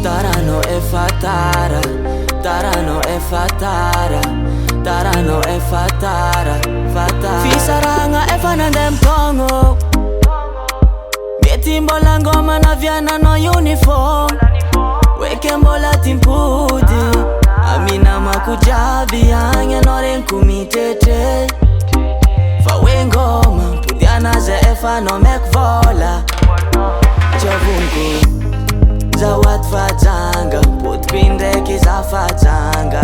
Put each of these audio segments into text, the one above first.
Tarano e fatara, tarano e fatara, tarano e fatara, fatara. Fisaranga e fanandem tongo, metimbola ngoma na viana no uniform. Wekembola timpudi, amina makujabi anya no renkumitete. Fawengoma, pudiana ze efa no mekvola. Chavungu zawat fajanga, putpindeki za fajanga.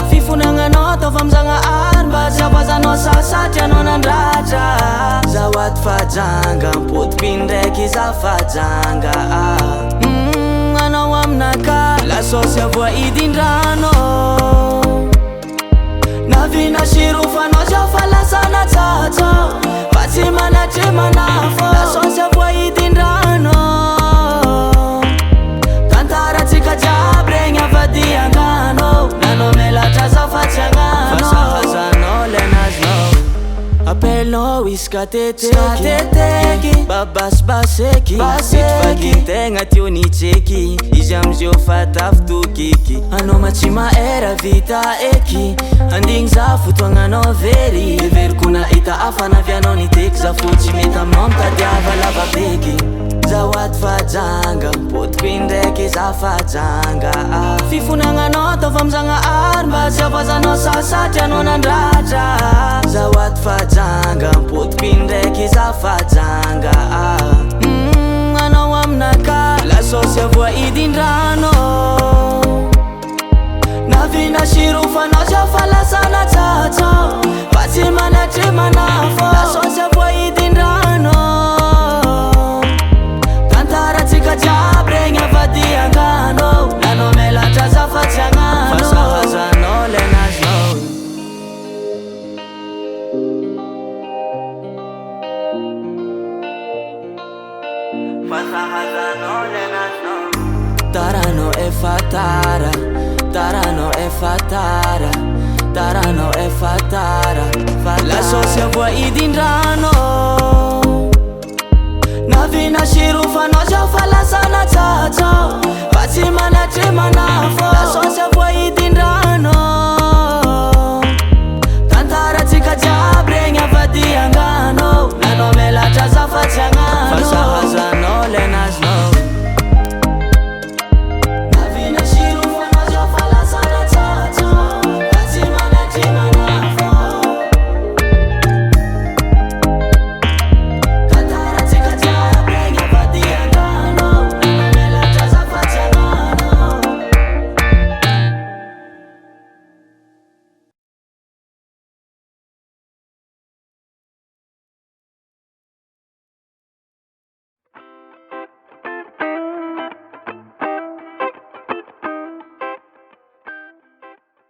Fifunanga noto famzanga arba, zabaza no sasatya no nandraja. Zawat fajanga, putpindeki za fajanga. Ano wamnaka, la sosya vwa idindrano. Navina shirufa no jafala sana tato. Fatima na chema nafo, la sosya vwa idindrano. Jabrenya vadia ngano, nano mela chaza fachangano. Fasa hazano lenas no. Apelo iskateteki, babas baseki. Itfagite ngationi cheki, ijamzio fataftu kiki. Ano machima era vita eki, anding za futwanga no veri. Ver kuna ita afana viano ni tek za fuchi meta monta diava lava peki. Zawat fajanga, putpindeki za fajanga. Fifunanga noto famzanga arba, zabaza no sasatya no nandraja. Zawat fajanga, putpindeki za fajanga. Ano wamnaka, la sosya vwa idindrano. Navina shirufa no jafala sana tato. Fatima na chema nafo, la sosya vwa idindrano. Jabrenya vadia ngano, nano mela chaza fachangano. Fasa hazano lenas no. Fasa hazano lenas no. Tarano e fatara, tarano e fatara, tarano e fatara, fatara. La sosya vwa idindrano. Navina shirufa no jafala sana tato. Fatima na chema nafo, la